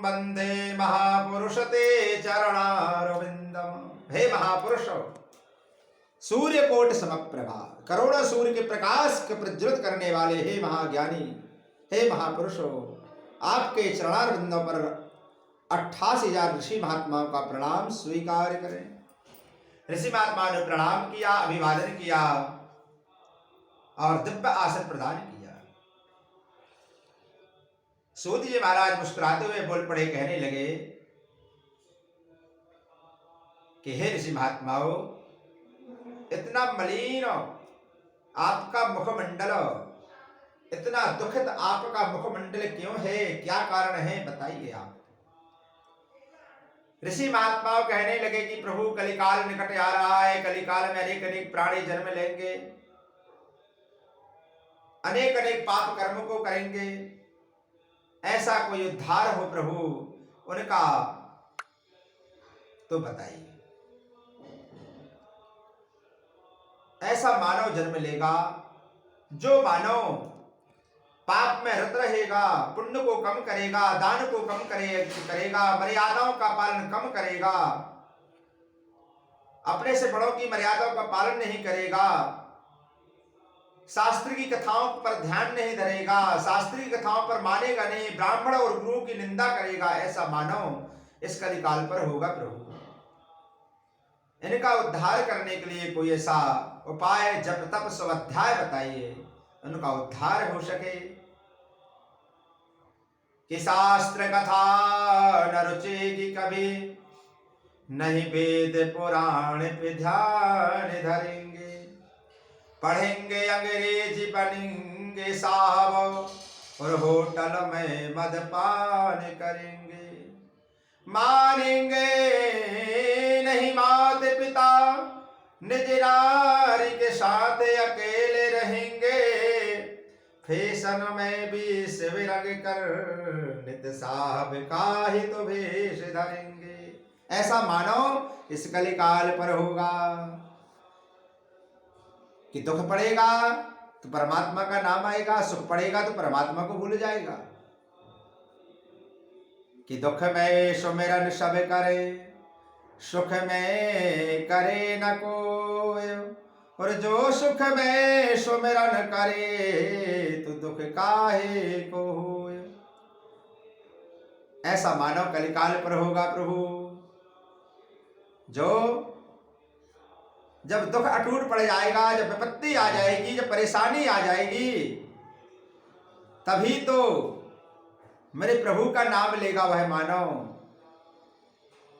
वंदे महापुरुष ते चरणारविंदम। हे महापुरुष, सूर्य कोट समप्रभा, करोड़ों सूर्य के प्रकाश के प्रज्वलित करने वाले हे महाज्ञानी, हे महापुरुषो, आपके चरणारविंदों पर 88,000 ऋषि महात्माओं का प्रणाम स्वीकार करें। ऋषि महात्मा ने प्रणाम किया, अभिवादन किया और दिव्य आसन प्रदान किया। सूत जी महाराज मुस्कुराते हुए बोल पड़े, कहने लगे कि हे ऋषि महात्माओं, इतना मलिन आपका मुखमंडल, इतना दुखित आपका मुखमंडल क्यों है, क्या कारण है, बताइए आप। ऋषि महात्माओं कहने लगे कि प्रभु कलिकाल निकट आ रहा है, कलिकाल में अनेक अनेक प्राणी जन्म लेंगे, अनेक अनेक पाप कर्म को करेंगे, ऐसा कोई उद्धार हो प्रभु उनका तो बताइए। ऐसा मानव जन्म लेगा जो मानव पाप में रत रहेगा, पुण्य को कम करेगा, दान को कम करेगा, मर्यादाओं का पालन कम करेगा, अपने से बड़ों की मर्यादाओं का पालन नहीं करेगा, शास्त्र की कथाओं पर ध्यान नहीं धरेगा, शास्त्रीय कथाओं पर मानेगा नहीं, ब्राह्मण और गुरु की निंदा करेगा, ऐसा मानव इस कलिकाल पर होगा प्रभु। इनका उद्धार करने के लिए कोई ऐसा उपाय, जप तप स्वाध्याय बताइए, उनका उद्धार हो सके। कि शास्त्र कथा न रुचेगी कभी, नहीं वेद पुराण पे ध्यान धरेंगे, पढ़ेंगे अंग्रेजी बनेंगे साहब, और होटल में मदपान करेंगे, मानेंगे नहीं माता पिता, निज नारी के साथ अकेले रहेंगे, फैशन में भी विरंग कर नित साहब का ही तो भेष धरेंगे। ऐसा मानव इस कलिकाल पर होगा कि दुख पड़ेगा तो परमात्मा का नाम आएगा, सुख पड़ेगा तो परमात्मा को भूल जाएगा। कि दुख में सुमिरन सब करे, सुख में करे न कोय, और जो सुख में सुमिरन करे तो दुख काहे को होय। ऐसा मानव कलिकाल पर होगा प्रभु, जो जब दुख अटूट पड़ जाएगा, जब विपत्ति आ जाएगी, जब परेशानी आ जाएगी, तभी तो मेरे प्रभु का नाम लेगा वह मानव,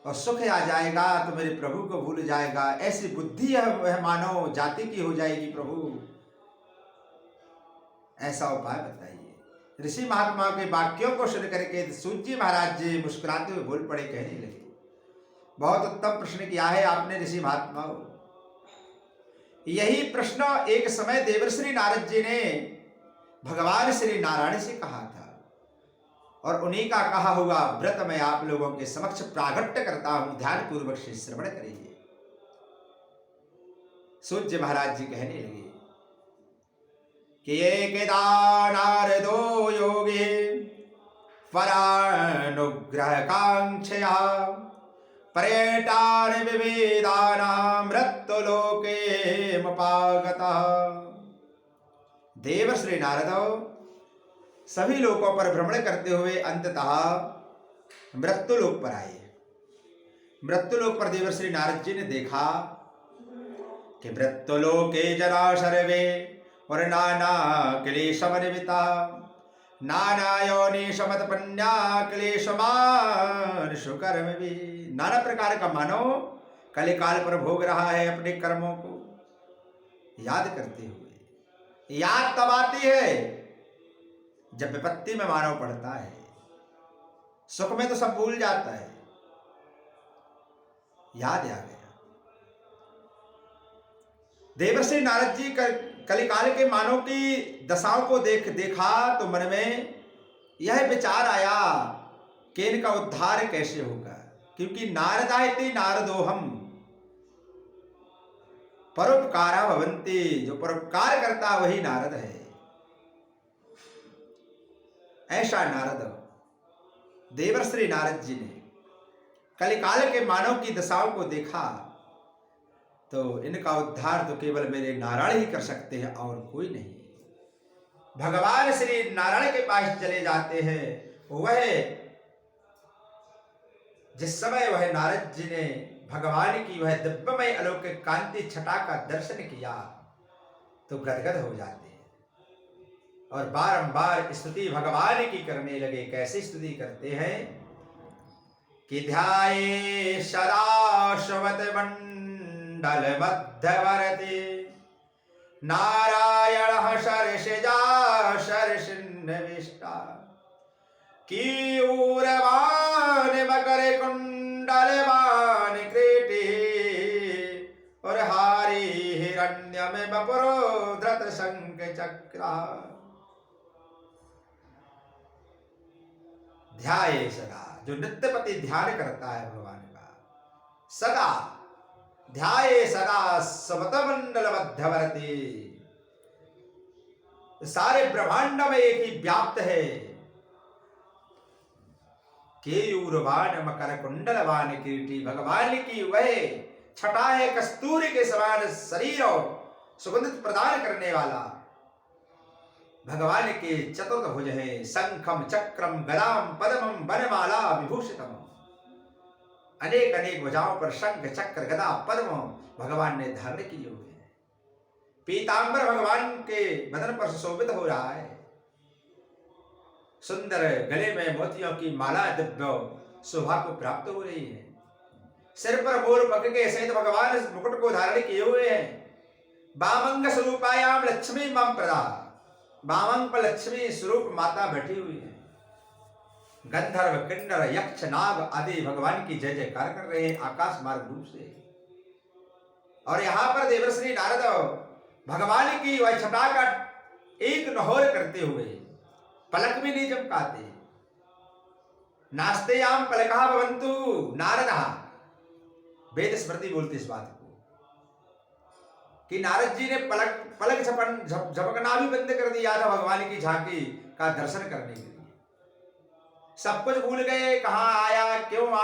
और सुख आ जाएगा तो मेरे प्रभु को भूल जाएगा। ऐसी बुद्धि वह मानव जाति की हो जाएगी प्रभु, ऐसा उपाय बताइए। ऋषि महात्माओं के वाक्यों को सुन करके सूत जी महाराज जी मुस्कुराते हुए बोल पड़े, कहने लगे, बहुत उत्तम प्रश्न किया है आपने ऋषि महात्माओं। यही प्रश्न एक समय देवर्षि नारद जी ने भगवान श्री नारायण से कहा था, और उन्हीं का कहा हुआ व्रत मैं आप लोगों के समक्ष प्रागट्य करता हूं, ध्यान पूर्वक से श्रवण करिए। सूत जी महाराज जी कहने लगे कि एक नारदो योगी परानुग्रह कांक्षया, पर्यटान विवेदानां मृत्युलोके मुपागतः। देवर्षि नारद सभी लोकों पर भ्रमण करते हुए अंततः मृत्युलोक पर आए। मृत्युलोक पर देवर्षि नारद जी ने देखा कि मृत्युलोके जना सर्वे, और नाना क्लेशमन्विता, नाना योनिषमतपन्या क्लेशमान सुकर्म भी। नाना प्रकार का मानव कलिकाल पर भोग रहा है अपने कर्मों को याद करते हुए। याद तब आती है जब विपत्ति में मानव पड़ता है, सुख में तो सब भूल जाता है। याद आ गया। देवर्षि नारद जी कलिकाल के मानव की दशाओं को देखा तो मन में यह विचार आया कि इनका उद्धार कैसे होगा, क्योंकि नारदायते नारदोहम, परोपकारा भवन्ति, जो परोपकार करता वही नारद है। ऐसा नारद देवर्षि नारद जी ने कलिकाल के मानव की दशाओं को देखा तो इनका उद्धार तो केवल मेरे नारायण ही कर सकते हैं और कोई नहीं। भगवान श्री नारायण के पास चले जाते हैं। वह जिस समय वह नारद जी ने भगवान की वह दिव्यमय अलौकिक कांति छटा का दर्शन किया तो गदगद हो जाते हैं और बारंबार स्तुति भगवान की करने लगे। कैसे स्तुति करते हैं कि ध्याये सदा शवत मंडल मध्यवर्ती नारायण शर्षजा शर्षिन्नविष्टा कीयूरवान मकर कुंडलवान कृति और हारी हिरण्य में बपुरो धृत शंख चक्रा। ध्याये सदा, जो नित्यपति ध्यान करता है भगवान का, सदा ध्याये सदा समतमंडल मध्यवर्ती, सारे ब्रह्मांड में एक ही व्याप्त है। केयूरवान मकर कुंडलवान किरीटी, भगवान की वह छटा है कस्तूरी के समान शरीर और सुगंधित प्रदान करने वाला। भगवान के चतुर्भुज है, शंखम चक्रम गदाम पद्मम वनमाला विभूषितम, अनेक अनेक भुजाओं पर शंख चक्र गदा पद्म भगवान ने धारण किए हुए हैं। पीतांबर भगवान के बदन पर सुशोभित हो रहा है। सुंदर गले में मोतियों की माला दिव्य शोभा को प्राप्त हो रही है। सिर पर मोर पंख के सहित भगवान इस मुकुट को धारण किए हुए हैं। वामंग स्वरूपायाम लक्ष्मी मम प्रदा, वामंग पर लक्ष्मी स्वरूप माता बैठी हुई है। गंधर्व किन्नर यक्ष नाग आदि भगवान की जय जयकार कर रहे हैं आकाश मार्ग रूप से। और यहाँ पर देवर्षि नारद भगवान की वह छटा का एक नहौर करते हुए पलक भी नहीं चमकाते। नास्तेयाम पलका भवन्तु नारदः, वेद स्मृति बोलते इस बात को कि नारद जी ने पलक झपकना भी बंद कर दिया था भगवान की झांकी का दर्शन करने के लिए। सब कुछ भूल गए, कहाँ आया क्यों